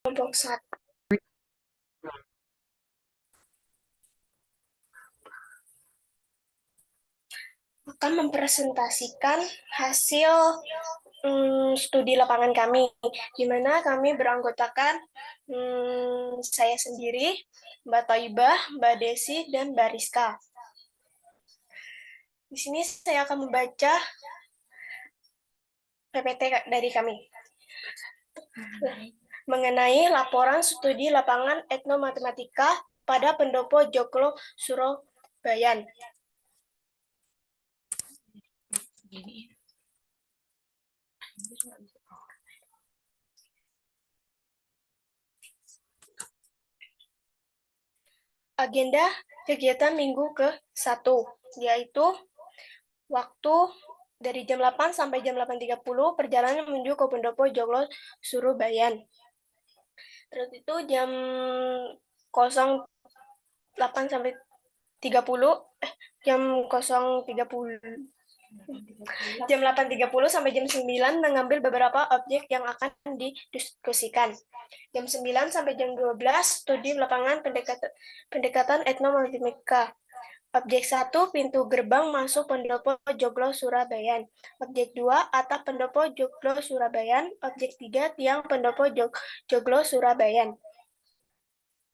Kelompok 1 akan mempresentasikan hasil studi lapangan kami, di mana kami beranggotakan saya sendiri, Mbak Toibah, Mbak Desi, dan Mbak Rizka. Di sini saya akan membaca PPT dari kami mengenai laporan studi lapangan etnomatematika pada Pendopo Joglo Surabaya. Agenda kegiatan minggu ke-1, yaitu waktu dari jam 8 sampai jam 8.30 perjalanan menuju ke Pendopo Joglo Surabaya. Terus itu jam 08 sampai 30 jam 0.30 jam 8.30 sampai jam 9 mengambil beberapa objek yang akan didiskusikan. Jam 9 sampai jam 12 studi lapangan pendekatan etnomatematika. Objek 1, pintu gerbang masuk Pendopo Joglo Surabaya. Objek 2, atap Pendopo Joglo Surabaya. Objek 3, tiang Pendopo Joglo Surabaya.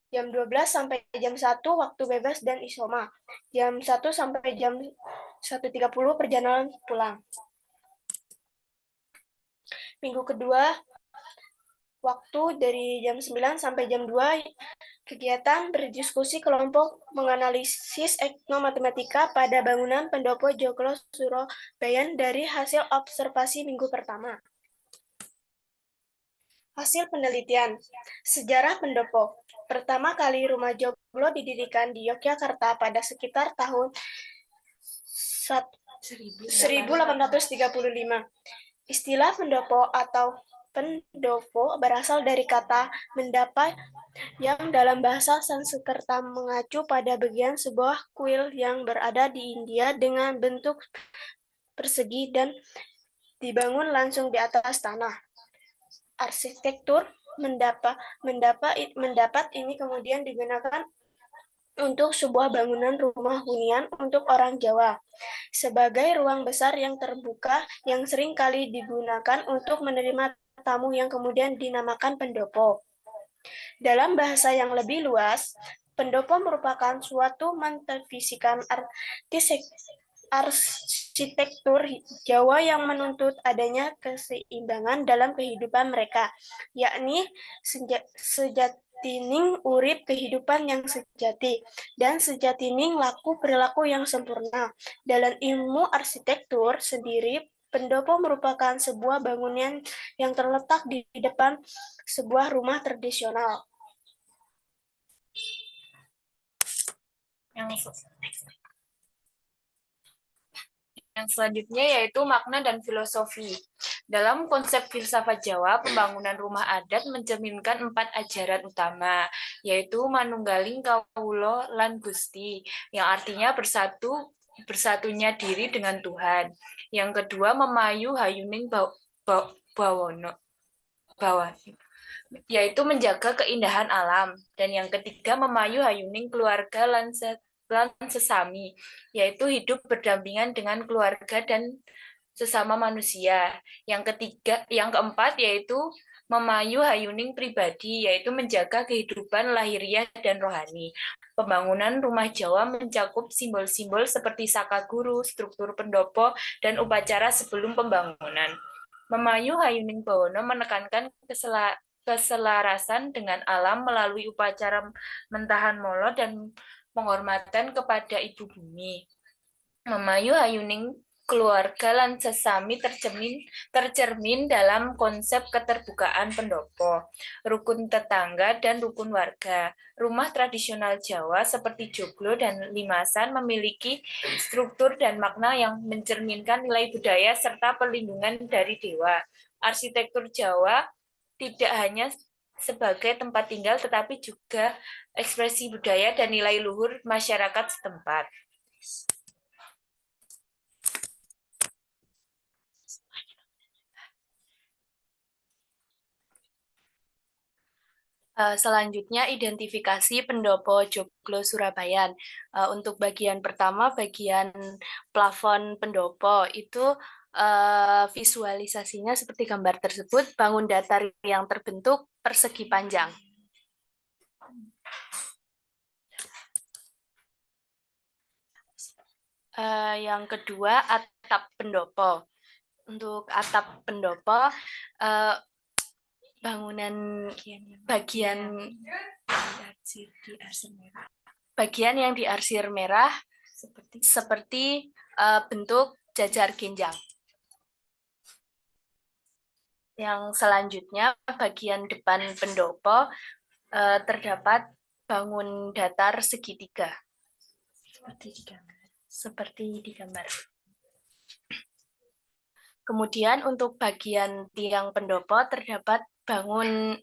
Jam 12 sampai jam 1, waktu bebas dan isoma. Jam 1 sampai jam 1.30 perjalanan pulang. Minggu kedua, waktu dari jam 9 sampai jam 2, kegiatan berdiskusi kelompok menganalisis etnomatematika pada bangunan Pendopo Joglo Surabaya dari hasil observasi minggu pertama. Hasil penelitian, sejarah Pendopo. Pertama kali rumah Joglo didirikan di Yogyakarta pada sekitar tahun 1835. Istilah pendopo atau pendopo berasal dari kata mendapa yang dalam bahasa Sanskerta mengacu pada bagian sebuah kuil yang berada di India dengan bentuk persegi dan dibangun langsung di atas tanah. Arsitektur mendapat ini kemudian digunakan untuk sebuah bangunan rumah hunian untuk orang Jawa, sebagai ruang besar yang terbuka yang sering kali digunakan untuk menerima tamu yang kemudian dinamakan pendopo. Dalam bahasa yang lebih luas, pendopo merupakan suatu metafisikan arsitektur Jawa yang menuntut adanya keseimbangan dalam kehidupan mereka, yakni sejatining urip kehidupan yang sejati, dan sejatining laku perilaku yang sempurna. Dalam ilmu arsitektur sendiri, pendopo merupakan sebuah bangunan yang terletak di depan sebuah rumah tradisional. Yang selanjutnya yaitu makna dan filosofi. Dalam konsep filsafat Jawa, pembangunan rumah adat mencerminkan 4 ajaran utama, yaitu manunggaling kawula lan Gusti, yang artinya bersatunya diri dengan Tuhan. Yang kedua, memayu hayuning bawana, yaitu menjaga keindahan alam. Dan yang ketiga, memayu hayuning keluarga lan sesami, yaitu hidup berdampingan dengan keluarga dan sesama manusia. Yang keempat yaitu memayu hayuning pribadi, yaitu menjaga kehidupan lahiriah dan rohani. Pembangunan rumah Jawa mencakup simbol-simbol seperti saka guru, struktur pendopo, dan upacara sebelum pembangunan. Memayu hayuning bawana menekankan keselarasan dengan alam melalui upacara mentahan molo dan penghormatan kepada ibu bumi. Memayu hayuning keluarga lan sesami tercermin dalam konsep keterbukaan pendopo, rukun tetangga, dan rukun warga. Rumah tradisional Jawa seperti joglo dan limasan memiliki struktur dan makna yang mencerminkan nilai budaya serta perlindungan dari dewa. Arsitektur Jawa tidak hanya sebagai tempat tinggal, tetapi juga ekspresi budaya dan nilai luhur masyarakat setempat. Selanjutnya, identifikasi pendopo joglo Surabayan. Untuk bagian pertama, bagian plafon pendopo, itu visualisasinya seperti gambar tersebut, bangun datar yang terbentuk persegi panjang. Yang kedua, atap pendopo. Untuk atap pendopo, bangunan bagian yang diarsir merah seperti bentuk jajar genjang. Yang selanjutnya, bagian depan pendopo terdapat bangun datar segitiga. Seperti di gambar. Kemudian untuk bagian tiang pendopo terdapat bangun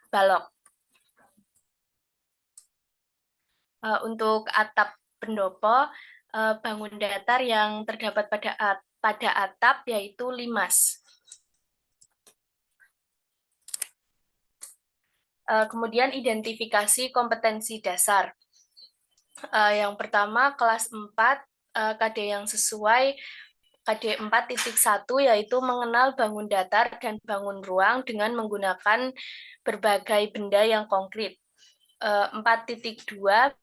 balok. Untuk atap pendopo, bangun datar yang terdapat pada atap yaitu limas. Kemudian identifikasi kompetensi dasar. Yang pertama, kelas 4, KD yang sesuai, KD 4.1 yaitu mengenal bangun datar dan bangun ruang dengan menggunakan berbagai benda yang konkret. 4.2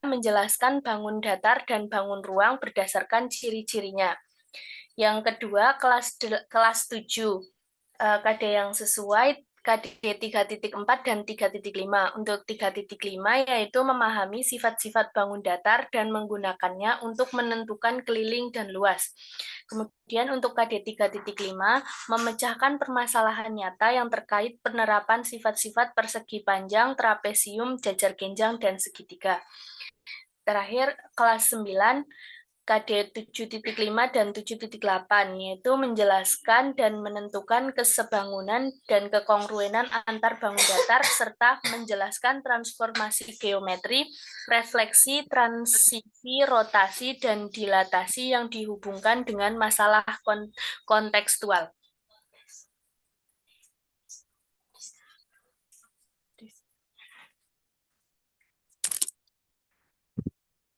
menjelaskan bangun datar dan bangun ruang berdasarkan ciri-cirinya. Yang kedua, kelas 7, KD yang sesuai, KD 3.4 dan 3.5. Untuk 3.5 yaitu memahami sifat-sifat bangun datar dan menggunakannya untuk menentukan keliling dan luas. Kemudian untuk KD 3.5, memecahkan permasalahan nyata yang terkait penerapan sifat-sifat persegi panjang, trapesium, jajar genjang, dan segitiga. Terakhir, kelas 9, KD 7.5 dan 7.8, yaitu menjelaskan dan menentukan kesebangunan dan kekongruenan antar bangun datar, serta menjelaskan transformasi geometri, refleksi, transisi, rotasi, dan dilatasi yang dihubungkan dengan masalah kontekstual.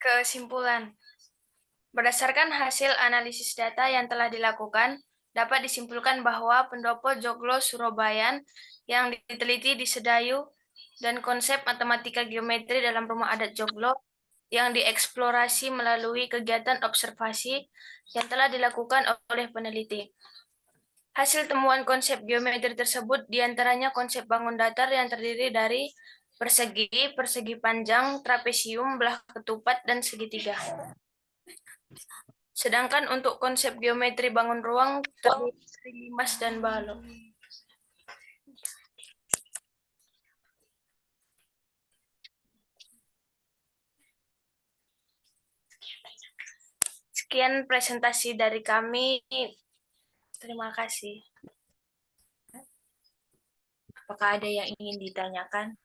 Kesimpulan. Berdasarkan hasil analisis data yang telah dilakukan, dapat disimpulkan bahwa pendopo joglo Surabayan yang diteliti di Sedayu dan konsep matematika geometri dalam rumah adat joglo yang dieksplorasi melalui kegiatan observasi yang telah dilakukan oleh peneliti. Hasil temuan konsep geometri tersebut diantaranya konsep bangun datar yang terdiri dari persegi, persegi panjang, trapesium, belah ketupat, dan segitiga. Sedangkan untuk konsep geometri bangun ruang terdiri dari limas dan balok. Sekian presentasi dari kami. Terima kasih. Apakah ada yang ingin ditanyakan?